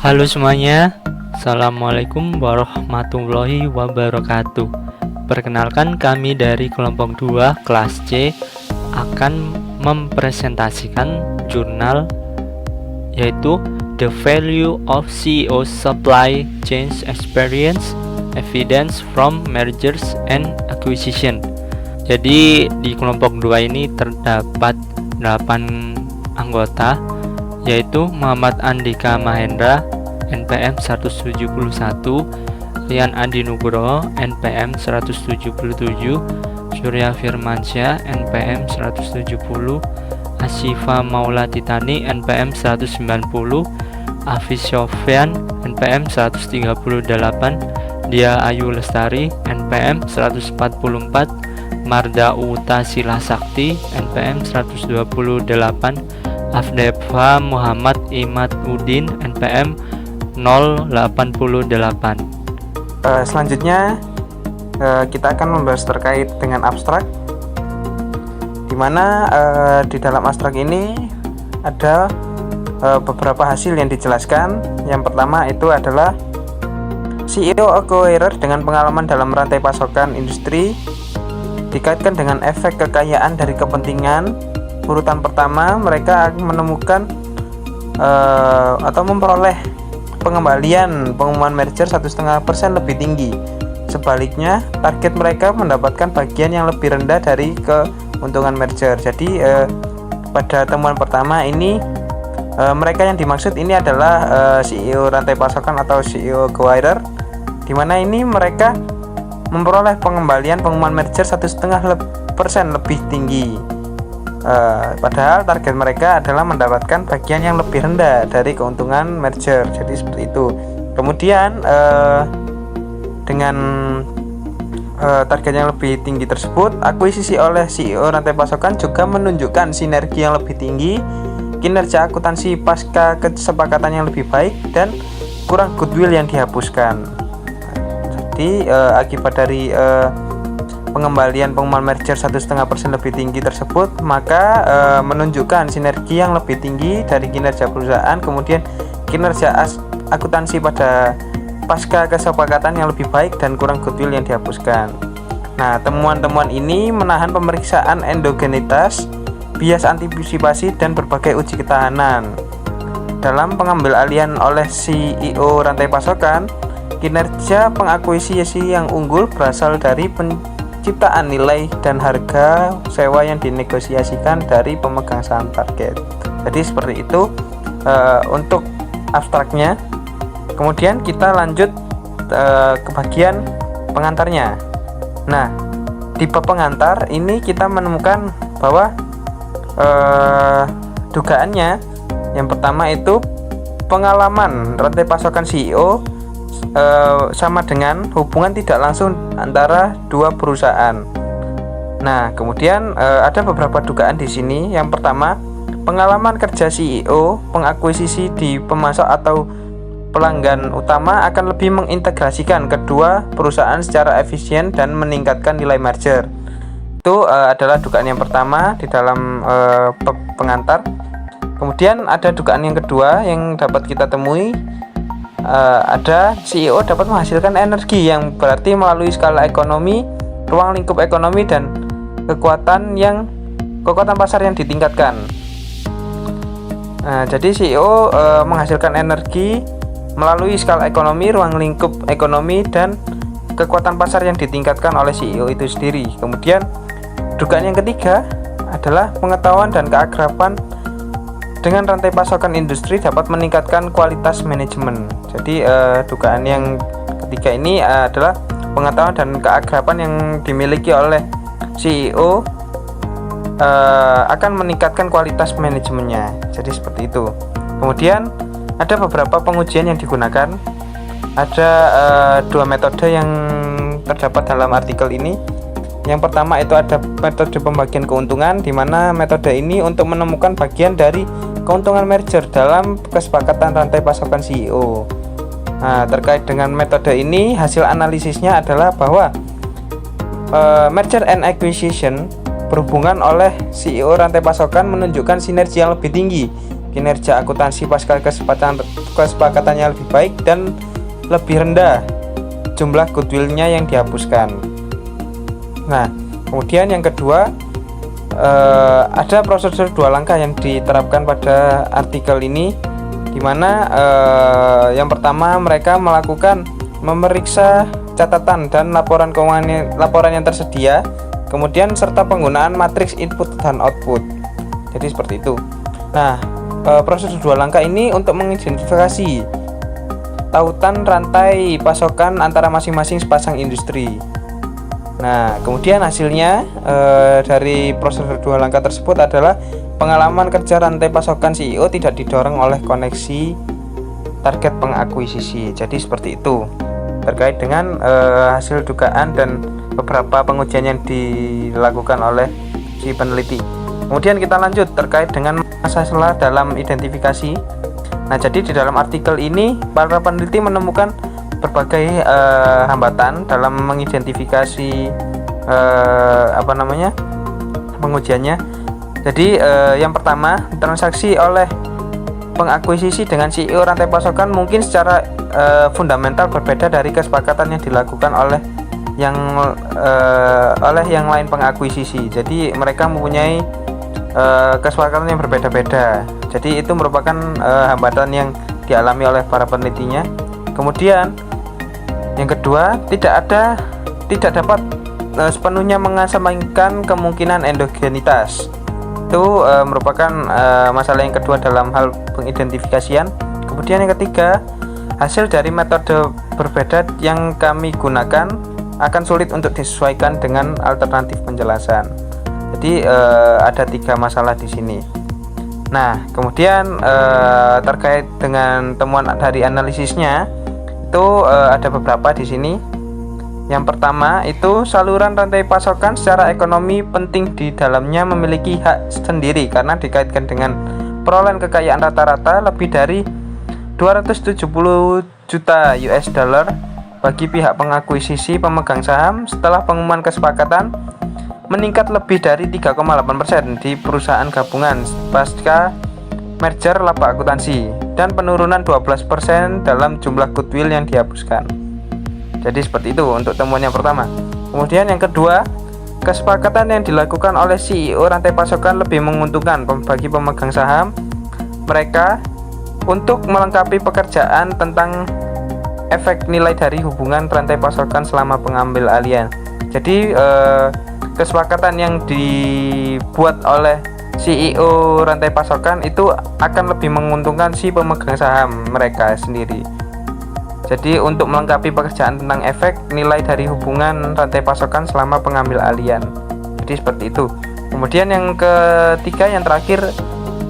Halo semuanya, Assalamualaikum warahmatullahi wabarakatuh. Perkenalkan, kami dari kelompok 2 kelas C akan mempresentasikan jurnal yaitu The Value of CEO Supply Chain Experience Evidence from Mergers and Acquisition. Jadi di kelompok 2 ini terdapat 8 anggota, yaitu Muhammad Andika Mahendra NPM 171, Rian Adi Nugroho NPM 177, Surya Firmansyah NPM 170, Asyifa Maula Titani NPM 190, Hafiz Sofyan NPM 138, Dia Ayu Lestari NPM 144, Marda Uta Sila Sakti NPM 128, Afdeva Muhammad Imad Udin NPM 088. Selanjutnya kita akan membahas terkait dengan abstrak, dimana di dalam abstrak ini ada beberapa hasil yang dijelaskan. Yang pertama itu adalah CEO acquirer dengan pengalaman dalam rantai pasokan industri dikaitkan dengan efek kekayaan dari kepentingan. Urutan pertama, mereka menemukan atau memperoleh pengembalian pengumuman merger 1,5% lebih tinggi. Sebaliknya, target mereka mendapatkan bagian yang lebih rendah dari keuntungan merger. Jadi pada temuan pertama ini mereka yang dimaksud ini adalah CEO rantai pasokan atau CEO acquirer, di mana ini mereka memperoleh pengembalian pengumuman merger 1,5% lebih tinggi. Padahal target mereka adalah mendapatkan bagian yang lebih rendah dari keuntungan merger. Jadi seperti itu. Kemudian dengan target yang lebih tinggi tersebut, akuisisi oleh CEO rantai pasokan juga menunjukkan sinergi yang lebih tinggi, kinerja akuntansi pasca kesepakatan yang lebih baik, dan kurang goodwill yang dihapuskan. Jadi akibat dari pengembalian pengumuman merger 1,5% lebih tinggi tersebut, maka menunjukkan sinergi yang lebih tinggi dari kinerja perusahaan, kemudian kinerja akuntansi pada pasca kesepakatan yang lebih baik, dan kurang goodwill yang dihapuskan. Nah, temuan-temuan ini menahan pemeriksaan endogenitas, bias antisipasi, dan berbagai uji ketahanan. Dalam pengambil alihan oleh CEO rantai pasokan, kinerja pengakuisisi yang unggul berasal dari penciptaan nilai dan harga sewa yang dinegosiasikan dari pemegang saham target. Jadi seperti itu untuk abstraknya. Kemudian kita lanjut ke bagian pengantarnya. Nah, di bab pengantar ini kita menemukan bahwa dugaannya yang pertama itu pengalaman rantai pasokan CEO sama dengan hubungan tidak langsung antara dua perusahaan. Nah, kemudian ada beberapa dugaan di sini. Yang pertama, pengalaman kerja CEO pengakuisisi di pemasok atau pelanggan utama akan lebih mengintegrasikan kedua perusahaan secara efisien dan meningkatkan nilai merger. Itu adalah dugaan yang pertama di dalam pengantar. Kemudian ada dugaan yang kedua yang dapat kita temui. Ada CEO dapat menghasilkan energi yang berarti melalui skala ekonomi, ruang lingkup ekonomi, dan kekuatan pasar yang ditingkatkan. Nah, jadi CEO menghasilkan energi melalui skala ekonomi, ruang lingkup ekonomi, dan kekuatan pasar yang ditingkatkan oleh CEO itu sendiri. Kemudian dugaan yang ketiga adalah pengetahuan dan keakraban dengan rantai pasokan industri dapat meningkatkan kualitas manajemen. Jadi dugaan yang ketiga ini adalah pengetahuan dan keakraban yang dimiliki oleh CEO akan meningkatkan kualitas manajemennya. Jadi seperti itu. Kemudian ada beberapa pengujian yang digunakan. Ada dua metode yang terdapat dalam artikel ini. Yang pertama itu ada metode pembagian keuntungan, di mana metode ini untuk menemukan bagian dari keuntungan merger dalam kesepakatan rantai pasokan CEO. Nah, terkait dengan metode ini, hasil analisisnya adalah bahwa merger and acquisition berhubungan oleh CEO rantai pasokan menunjukkan sinergi yang lebih tinggi, kinerja akuntansi pasca kesepakatannya lebih baik dan lebih rendah jumlah goodwill-nya yang dihapuskan. Nah, kemudian yang kedua, ada prosedur 2 langkah yang diterapkan pada artikel ini, di mana yang pertama mereka melakukan memeriksa catatan dan laporan keuangan yang tersedia, kemudian serta penggunaan matriks input dan output. Jadi seperti itu. Nah, prosedur 2 langkah ini untuk mengidentifikasi tautan rantai pasokan antara masing-masing sepasang industri. Nah, kemudian hasilnya dari prosedur 2 langkah tersebut adalah pengalaman kerja rantai pasokan CEO tidak didorong oleh koneksi target pengakuisisi. Jadi seperti itu terkait dengan hasil dugaan dan beberapa pengujian yang dilakukan oleh si peneliti. Kemudian kita lanjut terkait dengan masalah dalam identifikasi. Nah, jadi di dalam artikel ini para peneliti menemukan berbagai hambatan dalam mengidentifikasi pengujiannya. Jadi yang pertama, transaksi oleh pengakuisisi dengan CEO rantai pasokan mungkin secara fundamental berbeda dari kesepakatan yang dilakukan oleh yang lain pengakuisisi. Jadi mereka mempunyai kesepakatan yang berbeda-beda. Jadi itu merupakan hambatan yang dialami oleh para penelitinya. Kemudian yang kedua, tidak dapat sepenuhnya mengesampingkan kemungkinan endogenitas. Itu merupakan masalah yang kedua dalam hal pengidentifikasian. Kemudian yang ketiga, hasil dari metode berbeda yang kami gunakan akan sulit untuk disesuaikan dengan alternatif penjelasan. Jadi ada 3 masalah di sini. Nah, kemudian terkait dengan temuan dari analisisnya itu ada beberapa di sini. Yang pertama itu saluran rantai pasokan secara ekonomi penting di dalamnya memiliki hak sendiri karena dikaitkan dengan perolehan kekayaan rata-rata lebih dari 270 juta US dollar bagi pihak pengakuisisi pemegang saham setelah pengumuman kesepakatan meningkat lebih dari 3,8% di perusahaan gabungan pasca merger laba akuntansi dan penurunan 12% dalam jumlah goodwill yang dihapuskan. Jadi seperti itu untuk temuan yang pertama. Kemudian yang kedua, kesepakatan yang dilakukan oleh CEO rantai pasokan lebih menguntungkan bagi pemegang saham mereka untuk melengkapi pekerjaan tentang efek nilai dari hubungan rantai pasokan selama pengambil alihan. Jadi kesepakatan yang dibuat oleh CEO rantai pasokan itu akan lebih menguntungkan si pemegang saham mereka sendiri. Jadi untuk melengkapi pekerjaan tentang efek nilai dari hubungan rantai pasokan selama pengambil alihan. Jadi seperti itu. Kemudian yang ketiga, yang terakhir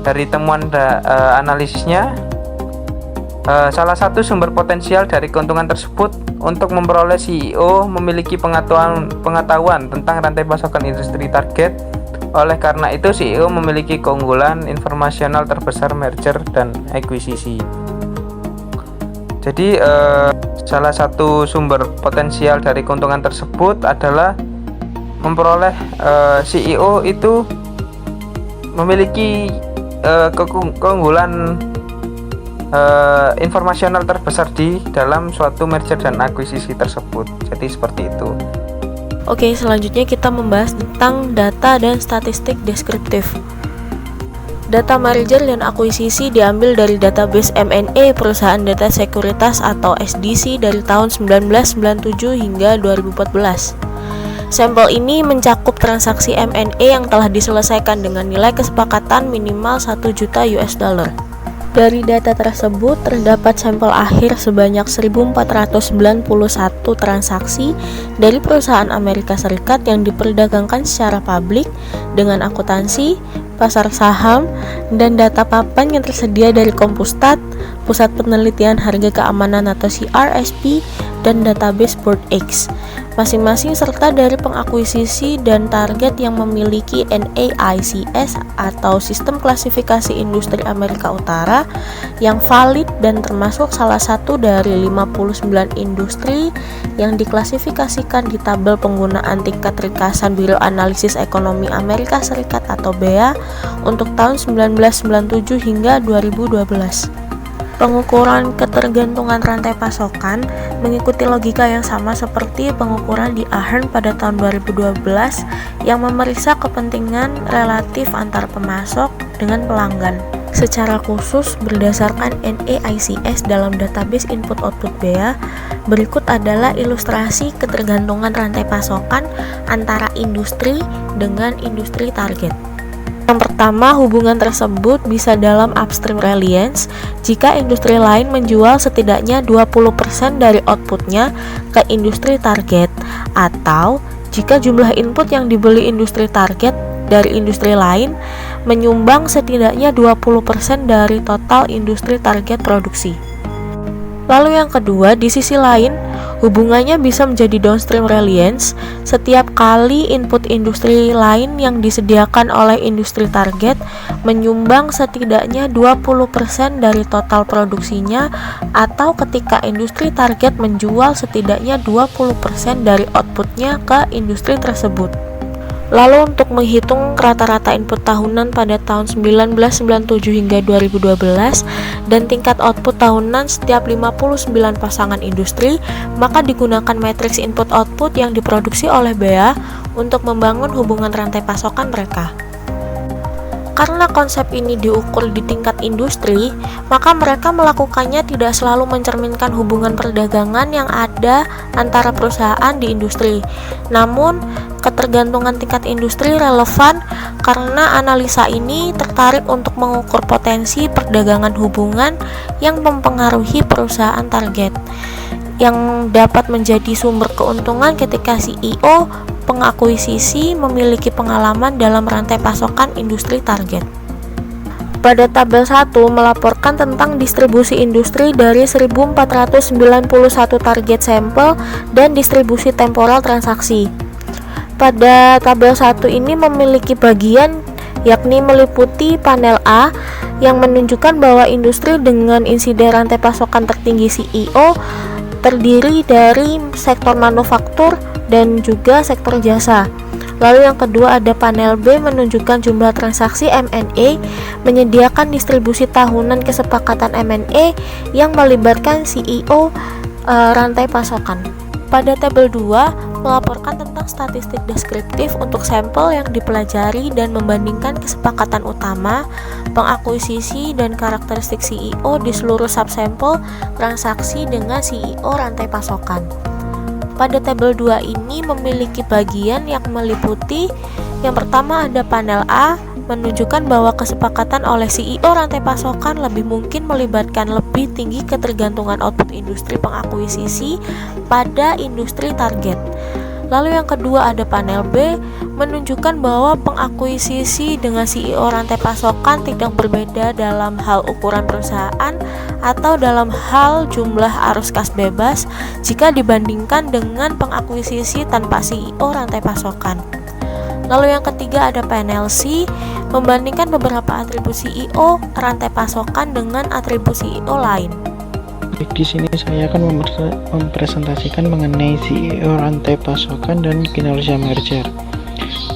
dari temuan analisisnya, salah satu sumber potensial dari keuntungan tersebut untuk memperoleh CEO memiliki pengetahuan tentang rantai pasokan industri target. Oleh karena itu CEO memiliki keunggulan informasional terbesar merger dan akuisisi. Jadi salah satu sumber potensial dari keuntungan tersebut adalah memperoleh CEO itu memiliki keunggulan informasional terbesar di dalam suatu merger dan akuisisi tersebut. Jadi seperti itu. Oke, selanjutnya kita membahas tentang data dan statistik deskriptif. Data merger dan akuisisi diambil dari database M&A Perusahaan Data Sekuritas atau SDC dari tahun 1997 hingga 2014. Sampel ini mencakup transaksi M&A yang telah diselesaikan dengan nilai kesepakatan minimal 1 juta US dollar. Dari data tersebut terdapat sampel akhir sebanyak 1491 transaksi dari perusahaan Amerika Serikat yang diperdagangkan secara publik dengan akuntansi, pasar saham, dan data papan yang tersedia dari Compustat, Pusat Penelitian Harga Keamanan atau CRSP, dan database BoardX, masing-masing serta dari pengakuisisi dan target yang memiliki NAICS atau Sistem Klasifikasi Industri Amerika Utara yang valid dan termasuk salah satu dari 59 industri yang diklasifikasikan di tabel penggunaan tingkat ringkasan Biro Analisis Ekonomi Amerika Serikat atau BEA untuk tahun 1997 hingga 2012. Pengukuran ketergantungan rantai pasokan mengikuti logika yang sama seperti pengukuran di Ahern pada tahun 2012 yang memeriksa kepentingan relatif antar pemasok dengan pelanggan. Secara khusus berdasarkan NAICS dalam database input-output BEA, berikut adalah ilustrasi ketergantungan rantai pasokan antara industri dengan industri target. Yang pertama, hubungan tersebut bisa dalam upstream reliance jika industri lain menjual setidaknya 20% dari outputnya ke industri target, atau jika jumlah input yang dibeli industri target dari industri lain menyumbang setidaknya 20% dari total industri target produksi. Lalu yang kedua, di sisi lain, hubungannya bisa menjadi downstream reliance setiap kali input industri lain yang disediakan oleh industri target menyumbang setidaknya 20% dari total produksinya, atau ketika industri target menjual setidaknya 20% dari outputnya ke industri tersebut. Lalu untuk menghitung rata-rata input tahunan pada tahun 1997 hingga 2012 dan tingkat output tahunan setiap 59 pasangan industri, maka digunakan matriks input-output yang diproduksi oleh BEA untuk membangun hubungan rantai pasokan mereka. Karena konsep ini diukur di tingkat industri, maka mereka melakukannya tidak selalu mencerminkan hubungan perdagangan yang ada antara perusahaan di industri. Namun, ketergantungan tingkat industri relevan karena analisa ini tertarik untuk mengukur potensi perdagangan hubungan yang mempengaruhi perusahaan target, yang dapat menjadi sumber keuntungan ketika CEO pengakuisisi memiliki pengalaman dalam rantai pasokan industri target. Pada tabel 1 melaporkan tentang distribusi industri dari 1491 target sampel dan distribusi temporal transaksi. Pada tabel 1 ini memiliki bagian yakni meliputi panel A yang menunjukkan bahwa industri dengan insiden rantai pasokan tertinggi CEO terdiri dari sektor manufaktur dan juga sektor jasa. Lalu yang kedua ada panel B menunjukkan jumlah transaksi M&A, menyediakan distribusi tahunan kesepakatan M&A yang melibatkan CEO rantai pasokan. Pada tabel 2 melaporkan tentang statistik deskriptif untuk sampel yang dipelajari dan membandingkan kesepakatan utama, pengakuisisi dan karakteristik CEO di seluruh subsampel transaksi dengan CEO rantai pasokan. Pada tabel 2 ini memiliki bagian yang meliputi yang pertama ada panel A menunjukkan bahwa kesepakatan oleh CEO rantai pasokan lebih mungkin melibatkan lebih tinggi ketergantungan output industri pengakuisisi pada industri target. Lalu yang kedua ada panel B menunjukkan bahwa pengakuisisi dengan CEO rantai pasokan tidak berbeda dalam hal ukuran perusahaan atau dalam hal jumlah arus kas bebas jika dibandingkan dengan pengakuisisi tanpa CEO rantai pasokan. Lalu yang ketiga ada panel C membandingkan beberapa atribut CEO rantai pasokan dengan atribut CEO lain. Di sini saya akan mempresentasikan mengenai CEO rantai pasokan dan kinerja merger.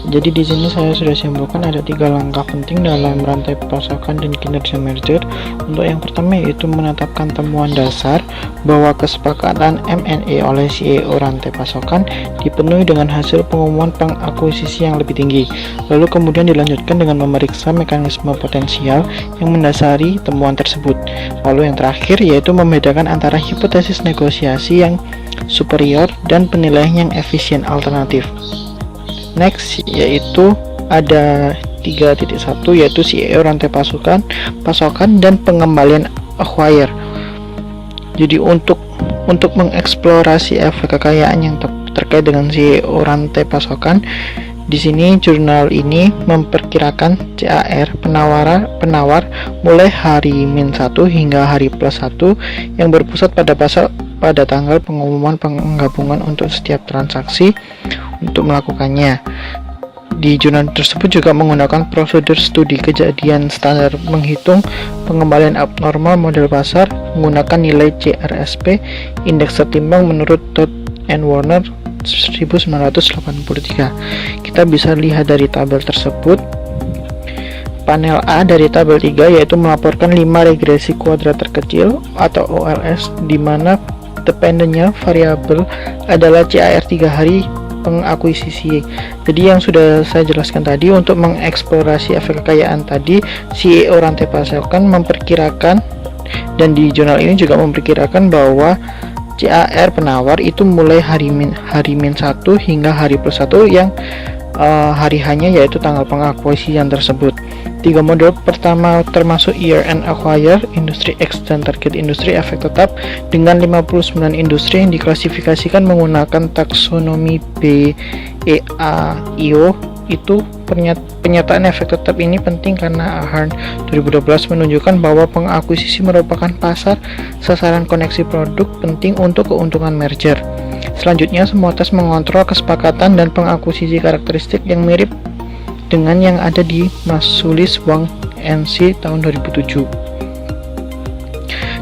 Jadi di sini saya sudah simpulkan ada 3 langkah penting dalam rantai pasokan dan kinerja merger. Untuk yang pertama yaitu menetapkan temuan dasar bahwa kesepakatan M&A oleh CEO rantai pasokan dipenuhi dengan hasil pengumuman pengakuisisi yang lebih tinggi. Lalu kemudian dilanjutkan dengan memeriksa mekanisme potensial yang mendasari temuan tersebut. Lalu yang terakhir yaitu membedakan antara hipotesis negosiasi yang superior dan penilaian yang efisien alternatif. Next yaitu ada 3.1 yaitu CEO rantai pasokan dan pengembalian acquire. Jadi untuk mengeksplorasi efek kekayaan yang terkait dengan CEO rantai pasokan Di sini jurnal ini memperkirakan CAR penawar mulai hari -1 hingga hari +1 yang berpusat pada tanggal pengumuman penggabungan untuk setiap transaksi untuk melakukannya. Di jurnal tersebut juga menggunakan prosedur studi kejadian standar menghitung pengembalian abnormal model pasar menggunakan nilai CRSP indeks tertimbang menurut Todd and Warner 1983. Kita bisa lihat dari tabel tersebut. Panel A dari tabel 3 yaitu melaporkan 5 regresi kuadrat terkecil atau OLS, di mana dependennya variabel adalah CAR 3 hari pengakuisisi. Jadi yang sudah saya jelaskan tadi, untuk mengeksplorasi efek kekayaan tadi, CEO rantai pasokan memperkirakan, dan di jurnal ini juga memperkirakan bahwa CAR penawar itu mulai hari -1 hingga hari +1 yang hari hanya yaitu tanggal pengakuisisian tersebut. 3 model pertama termasuk year end acquire, industri X dan target industri efek tetap dengan 59 industri yang diklasifikasikan menggunakan taksonomi BEA-IO. Itu penyataan efek tetap ini penting karena Ahern 2012 menunjukkan bahwa pengakuisisi merupakan pasar sasaran koneksi produk penting untuk keuntungan merger. Selanjutnya, semua tes mengontrol kesepakatan dan pengakuisisi karakteristik yang mirip dengan yang ada di Masulis Wang NC tahun 2007.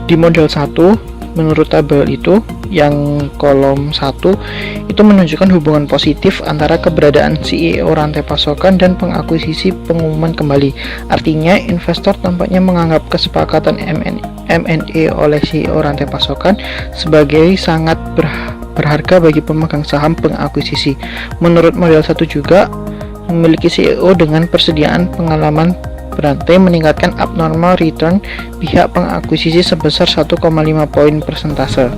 Di model 1, menurut tabel itu, yang kolom 1 itu menunjukkan hubungan positif antara keberadaan CEO rantai pasokan dan pengakuisisi pengumuman kembali. Artinya, investor tampaknya menganggap kesepakatan M&A oleh CEO rantai pasokan sebagai sangat berharga bagi pemegang saham pengakuisisi. Menurut model 1 juga, memiliki CEO dengan persediaan pengalaman berantai meningkatkan abnormal return pihak pengakuisisi sebesar 1,5 poin persentase.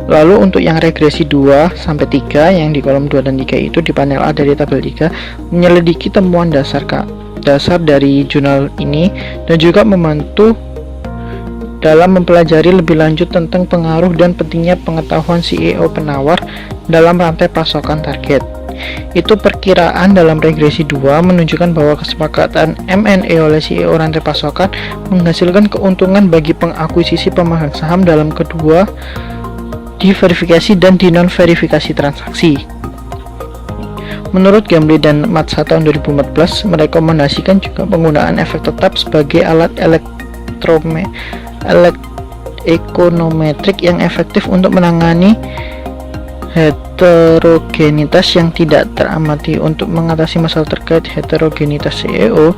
Lalu untuk yang regresi 2-3 yang di kolom 2 dan 3 itu di panel A dari tabel 3 menyelidiki temuan dasar dari jurnal ini dan juga membantu dalam mempelajari lebih lanjut tentang pengaruh dan pentingnya pengetahuan CEO penawar dalam rantai pasokan target. Itu perkiraan dalam regresi 2 menunjukkan bahwa kesepakatan M&A oleh CEO rantai pasokan menghasilkan keuntungan bagi pengakuisisi pemegang saham dalam kedua di verifikasi dan di non-verifikasi transaksi. Menurut Gamble dan Matsa tahun 2014 merekomendasikan juga penggunaan efek tetap sebagai alat ekonometrik yang efektif untuk menangani heterogenitas yang tidak teramati. Untuk mengatasi masalah terkait heterogenitas CEO,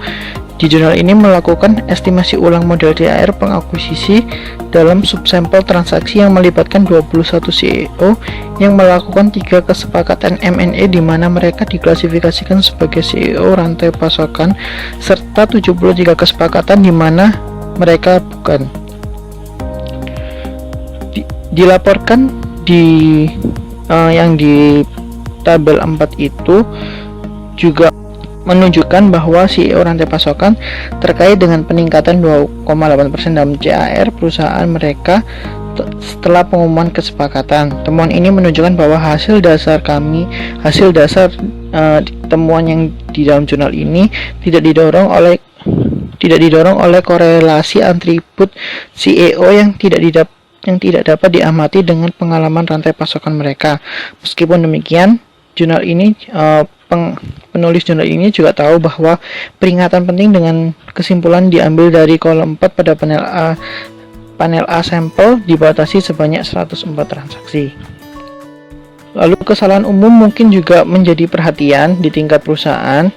di jurnal ini melakukan estimasi ulang model CAR pengakuisisi dalam subsampel transaksi yang melibatkan 21 CEO yang melakukan 3 kesepakatan M&A di mana mereka diklasifikasikan sebagai CEO rantai pasokan serta 73 kesepakatan di mana mereka bukan. Dilaporkan di yang di tabel 4 itu juga menunjukkan bahwa CEO rantai pasokan terkait dengan peningkatan 2,8% dalam CAR perusahaan mereka setelah pengumuman kesepakatan. Temuan ini menunjukkan bahwa hasil dasar temuan yang di dalam jurnal ini tidak didorong oleh korelasi atribut CEO yang tidak dapat diamati dengan pengalaman rantai pasokan mereka. Meskipun demikian, jurnal ini penulis jurnal ini juga tahu bahwa peringatan penting dengan kesimpulan diambil dari kolom 4 pada panel A sampel dibatasi sebanyak 104 transaksi. Lalu kesalahan umum mungkin juga menjadi perhatian di tingkat perusahaan.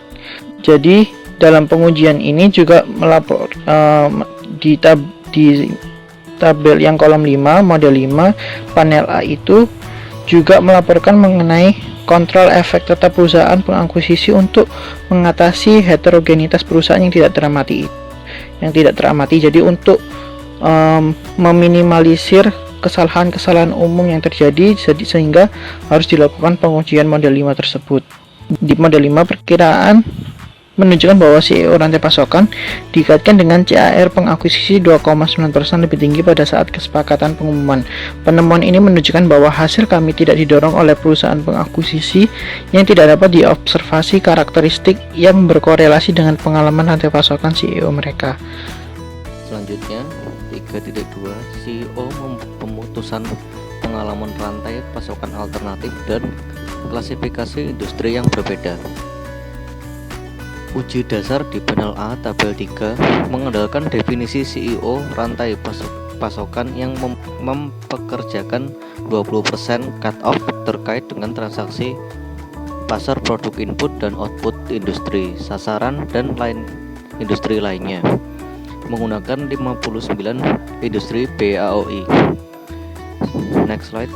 Jadi dalam pengujian ini juga melapor di tabel yang kolom 5 model 5 panel A itu juga melaporkan mengenai kontrol efek tetap perusahaan pengakuisisi untuk mengatasi heterogenitas perusahaan yang tidak teramati. Jadi untuk meminimalisir kesalahan-kesalahan umum yang terjadi sehingga harus dilakukan pengujian model 5 tersebut. Di model 5 perkiraan menunjukkan bahwa CEO rantai pasokan dikaitkan dengan CAR pengakuisisi 2,9% lebih tinggi pada saat kesepakatan pengumuman. Penemuan ini menunjukkan bahwa hasil kami tidak didorong oleh perusahaan pengakuisisi yang tidak dapat diobservasi karakteristik yang berkorelasi dengan pengalaman rantai pasokan CEO mereka. Selanjutnya, 3.2 CEO pemutusan pengalaman rantai pasokan alternatif dan klasifikasi industri yang berbeda. Uji dasar di panel A tabel 3 mengandalkan definisi CEO rantai pasokan yang mempekerjakan 20% cut off terkait dengan transaksi pasar produk input dan output industri, sasaran dan lain industri lainnya menggunakan 59 industri PAOI. Next slide.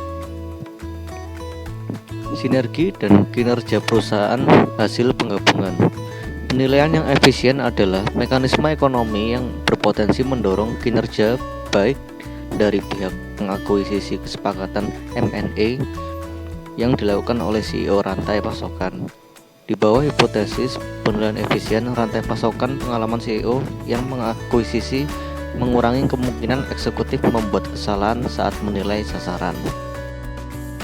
Sinergi dan kinerja perusahaan hasil penggabungan. Penilaian yang efisien adalah mekanisme ekonomi yang berpotensi mendorong kinerja baik dari pihak pengakuisisi kesepakatan M&A yang dilakukan oleh CEO rantai pasokan. Di bawah hipotesis penilaian efisien rantai pasokan, pengalaman CEO yang mengakuisisi mengurangi kemungkinan eksekutif membuat kesalahan saat menilai sasaran.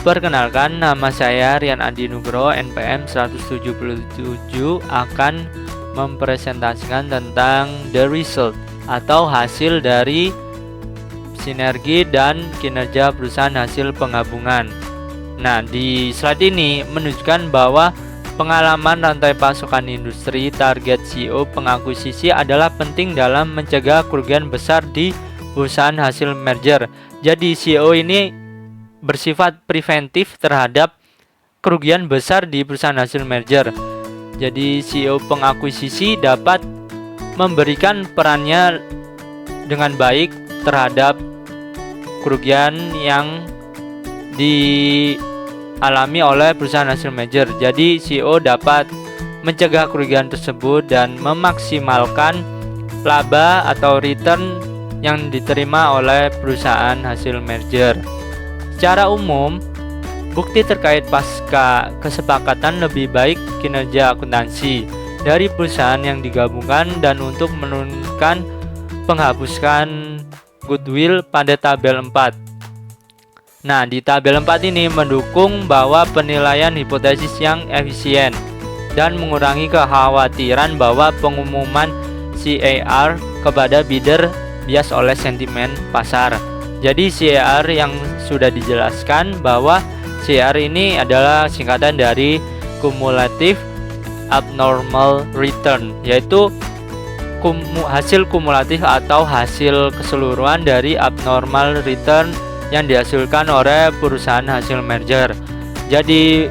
Perkenalkan, nama saya Rian Andi Nugroho, NPM 177, akan mempresentasikan tentang the result atau hasil dari sinergi dan kinerja perusahaan hasil penggabungan. Nah, di slide ini menunjukkan bahwa pengalaman rantai pasokan industri target CEO pengakuisisi adalah penting dalam mencegah kerugian besar di perusahaan hasil merger. Jadi CEO ini bersifat preventif terhadap kerugian besar di perusahaan hasil merger. Jadi CEO pengakuisisi dapat memberikan perannya dengan baik terhadap kerugian yang dialami oleh perusahaan hasil merger. Jadi CEO dapat mencegah kerugian tersebut dan memaksimalkan laba atau return yang diterima oleh perusahaan hasil merger. Secara umum, bukti terkait pasca kesepakatan lebih baik kinerja akuntansi dari perusahaan yang digabungkan dan untuk menurunkan penghapuskan goodwill pada tabel 4. Nah, di tabel 4 ini mendukung bahwa penilaian hipotesis yang efisien dan mengurangi kekhawatiran bahwa pengumuman CAR kepada bidder bias oleh sentimen pasar. Jadi CAR yang sudah dijelaskan bahwa CAR ini adalah singkatan dari Cumulative Abnormal Return, yaitu hasil kumulatif atau hasil keseluruhan dari abnormal return yang dihasilkan oleh perusahaan hasil merger. Jadi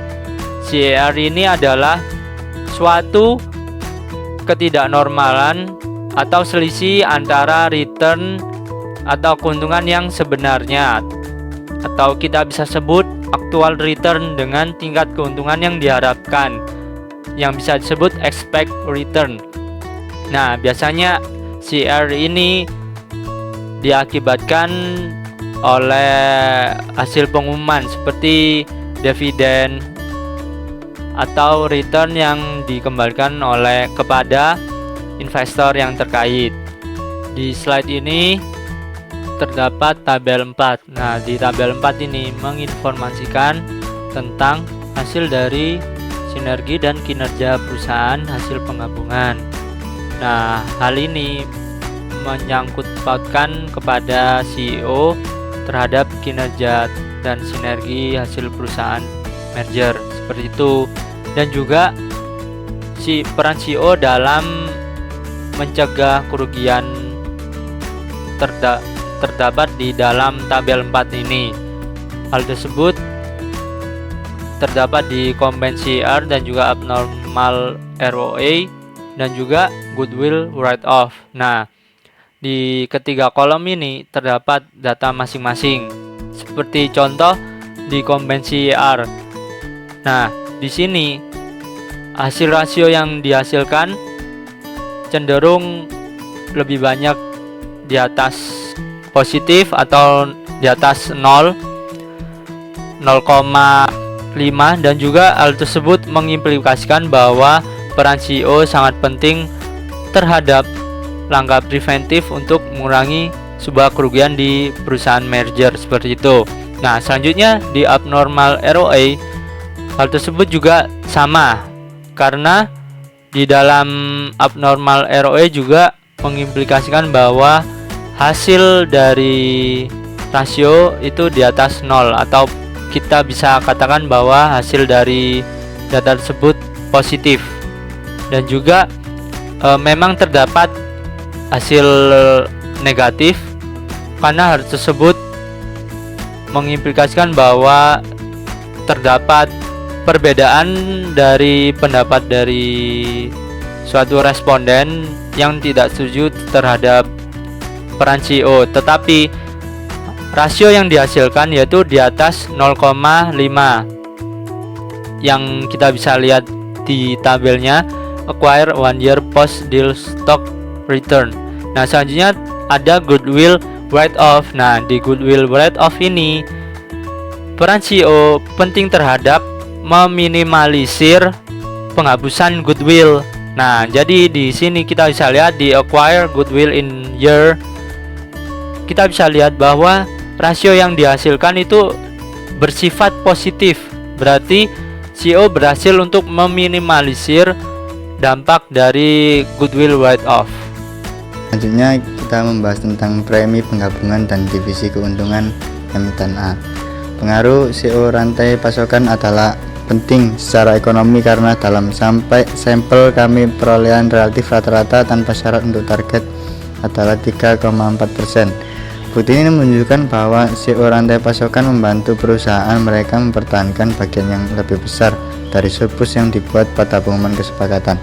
CAR ini adalah suatu ketidaknormalan atau selisih antara return atau keuntungan yang sebenarnya, atau kita bisa sebut actual return dengan tingkat keuntungan yang diharapkan, yang bisa disebut expect return. Nah, biasanya CAR ini diakibatkan oleh hasil pengumuman seperti dividen atau return yang dikembalikan kepada investor yang terkait. Di slide ini terdapat tabel 4. Nah, di tabel 4 ini menginformasikan tentang hasil dari sinergi dan kinerja perusahaan hasil penggabungan. Nah, hal ini menyangkut pautkan kepada CEO terhadap kinerja dan sinergi hasil perusahaan merger seperti itu, dan juga peran CEO dalam mencegah kerugian terdapat di dalam tabel 4 ini. Hal tersebut terdapat di combined CAR dan juga abnormal ROA dan juga goodwill write-off. Nah, di ketiga kolom ini terdapat data masing-masing. Seperti contoh di combined CAR. Nah, di sini hasil rasio yang dihasilkan cenderung lebih banyak di atas positif atau di atas 0,5, dan juga hal tersebut mengimplikasikan bahwa peran CEO sangat penting terhadap langkah preventif untuk mengurangi sebuah kerugian di perusahaan merger seperti itu. Nah, selanjutnya di abnormal ROA, hal tersebut juga sama karena di dalam abnormal ROA juga mengimplikasikan bahwa hasil dari rasio itu di atas 0, atau kita bisa katakan bahwa hasil dari data tersebut positif. Dan juga memang terdapat hasil negatif karena hal tersebut mengimplikasikan bahwa terdapat perbedaan dari pendapat dari suatu responden yang tidak setuju terhadap peran CEO, tetapi rasio yang dihasilkan yaitu di atas 0,5 yang kita bisa lihat di tabelnya acquire 1 year post deal stock return. Nah, selanjutnya ada goodwill write-off. Nah, di goodwill write-off ini peran CEO penting terhadap meminimalisir penghapusan goodwill. Nah, jadi di sini kita bisa lihat di acquire goodwill in year, kita bisa lihat bahwa rasio yang dihasilkan itu bersifat positif. Berarti CEO berhasil untuk meminimalisir dampak dari goodwill write-off. Selanjutnya kita membahas tentang premi penggabungan dan divisi keuntungan M10A. Pengaruh CEO rantai pasokan adalah penting secara ekonomi karena dalam sampel kami perolehan relatif rata-rata tanpa syarat untuk target adalah 3,4%. Bukti ini menunjukkan bahwa CEO rantai pasokan membantu perusahaan mereka mempertahankan bagian yang lebih besar dari surplus yang dibuat pada pengumuman kesepakatan.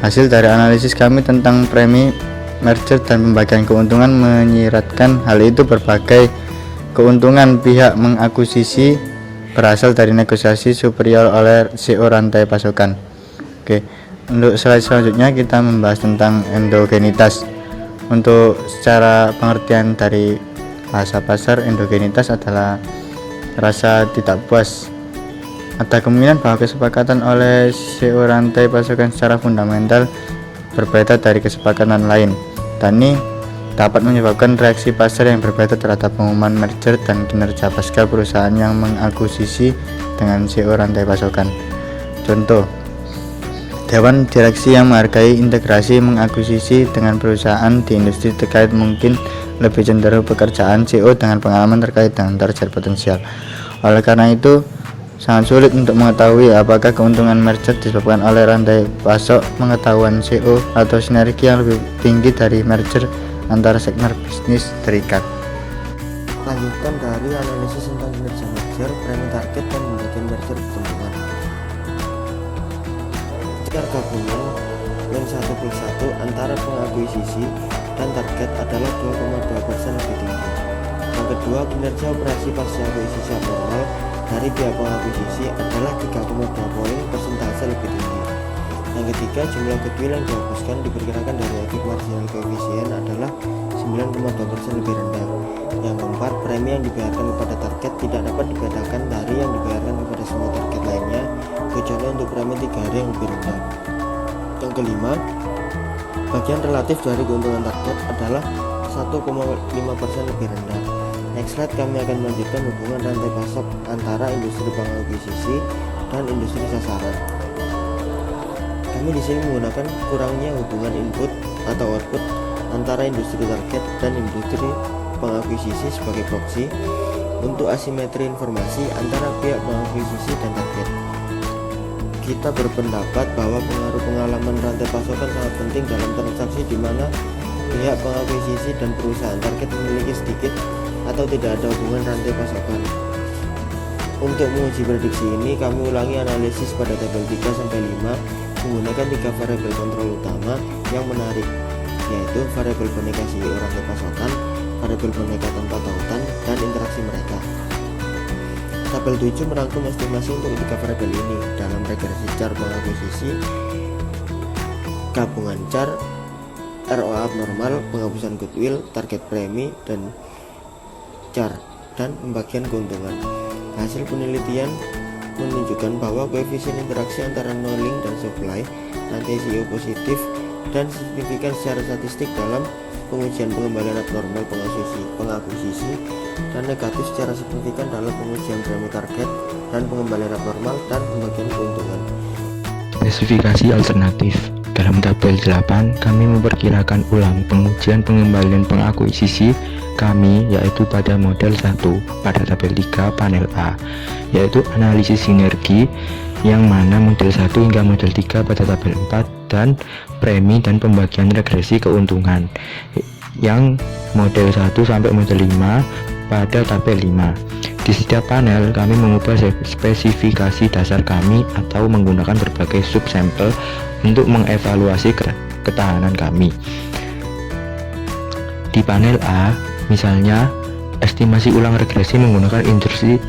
Hasil dari analisis kami tentang premi merger dan pembagian keuntungan menyiratkan hal itu berbagai keuntungan pihak mengakuisisi berasal dari negosiasi superior oleh CEO rantai pasokan. Oke, untuk slide selanjutnya kita membahas tentang endogenitas. Untuk secara pengertian dari bahasa pasar, endogenitas adalah rasa tidak puas. Ada kemungkinan bahwa kesepakatan oleh CEO rantai pasokan secara fundamental berbeda dari kesepakatan lain, dan ini dapat menyebabkan reaksi pasar yang berbeda terhadap pengumuman merger dan kinerja pasca perusahaan yang mengakuisisi dengan CEO rantai pasokan. Contoh, Dewan Direksi yang menghargai integrasi mengakuisisi dengan perusahaan di industri terkait mungkin lebih cenderung pekerjaan CEO dengan pengalaman terkait dengan target potensial. Oleh karena itu, sangat sulit untuk mengetahui apakah keuntungan merger disebabkan oleh rantai pasok, pengetahuan CEO, atau sinergi yang lebih tinggi dari merger antara segmen bisnis terikat. Lanjutkan dari analisis tentang kinerja merger, premi target, dan pembagian merger keuntungan. Jika gabungan yang 1/1 antara pengakuisisi dan target adalah 2,2% lebih tinggi. Yang kedua, kinerja operasi pasca akuisisi abnormal dari pihak pengakuisisi adalah 3,2 poin persentase lebih tinggi. Yang ketiga, jumlah goodwill yang dihapuskan diperkirakan dari efek marginal koefisien adalah 9,2% lebih rendah. Yang keempat, premi yang dibayarkan kepada target tidak dapat dibedakan dari yang dibayarkan kepada semua target lainnya, kecuali untuk premi 3 hari yang lebih rendah. Yang kelima, bagian relatif dari keuntungan target adalah 1,5% lebih rendah. Next slide, kami akan melanjutkan hubungan rantai pasok antara industri pengakuisisi dan industri sasaran. Kami di sini menggunakan kurangnya hubungan input atau output antara industri target dan industri pengakuisisi sebagai proksi untuk asimetri informasi antara pihak pengakuisisi dan target. Kita berpendapat bahwa pengaruh pengalaman rantai pasokan sangat penting dalam transaksi di mana pihak pengakuisisi dan perusahaan target memiliki sedikit atau tidak ada hubungan rantai pasokan. Untuk menguji prediksi ini, kami ulangi analisis pada tabel 3-5 menggunakan 3 variabel kontrol utama yang menarik, yaitu variabel boneka CEO rantai pasokan, variabel boneka tanpa tautan, dan interaksi mereka. Tabel 7 merangkum estimasi untuk 3 variabel ini dalam regresi char pengakuisisi, gabungan char, ROA abnormal, penghapusan goodwill, target premi, dan char dan pembagian keuntungan. Hasil penelitian menunjukkan bahwa koefisien interaksi antara knowing dan supply rantai CEO positif dan signifikan secara statistik dalam pengujian pengembalian abnormal pengakuisisi dan negatif secara signifikan dalam pengujian premi target dan pengembalian abnormal dan pembagian keuntungan. Spesifikasi alternatif. Dalam tabel 8, kami memperkirakan ulang pengujian pengembalian pengakuisisi kami, yaitu pada model 1 pada tabel 3 panel A, yaitu analisis sinergi, yang mana model 1 hingga model 3 pada tabel 4, dan premi dan pembagian regresi keuntungan, yang model 1 sampai model 5 pada tabel 5. Di setiap panel kami mengubah spesifikasi dasar kami atau menggunakan berbagai subsampel untuk mengevaluasi ketahanan kami. Di panel A, misalnya estimasi ulang regresi menggunakan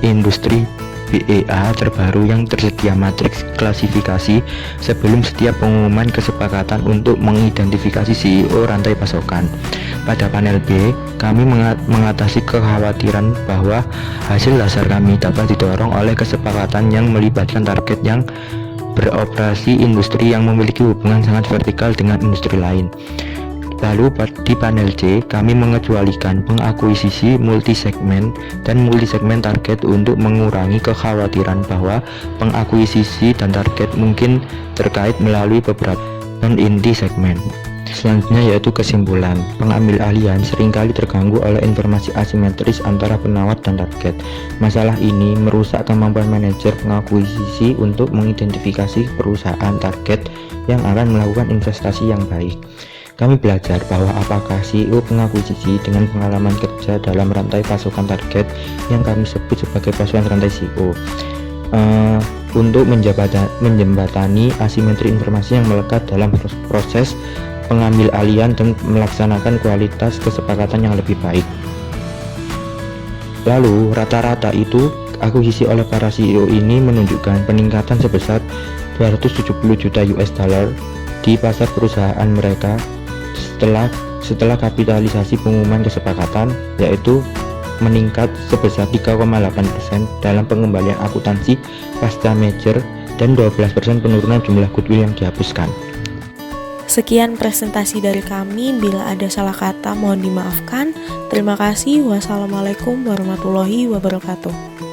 industri BEA terbaru yang tersedia matriks klasifikasi sebelum setiap pengumuman kesepakatan untuk mengidentifikasi CEO rantai pasokan. Pada panel B, kami mengatasi kekhawatiran bahwa hasil dasar kami dapat didorong oleh kesepakatan yang melibatkan target yang beroperasi industri yang memiliki hubungan sangat vertikal dengan industri lain. Lalu di panel C, kami mengecualikan pengakuisisi multisegmen dan multisegmen target untuk mengurangi kekhawatiran bahwa pengakuisisi dan target mungkin terkait melalui beberapa non-inti segmen. Selanjutnya yaitu kesimpulan. Pengambil alihan seringkali terganggu oleh informasi asimetris antara penawar dan target. Masalah ini merusak kemampuan manajer pengakuisisi untuk mengidentifikasi perusahaan target yang akan melakukan investasi yang baik. Kami belajar bahwa apakah CEO pengakuisisi dengan pengalaman kerja dalam rantai pasokan target yang kami sebut sebagai pasukan rantai CEO untuk menjembatani asimetri informasi yang melekat dalam proses pengambil alihan dan melaksanakan kualitas kesepakatan yang lebih baik. Lalu rata-rata itu akuisisi oleh para CEO ini menunjukkan peningkatan sebesar 270 juta US dollar di pasar perusahaan mereka setelah kapitalisasi pengumuman kesepakatan, yaitu meningkat sebesar 3,8% dalam pengembalian akuntansi pasca merger dan 12% penurunan jumlah goodwill yang dihapuskan. Sekian presentasi dari kami. Bila ada salah kata mohon dimaafkan. Terima kasih. Wassalamualaikum warahmatullahi wabarakatuh.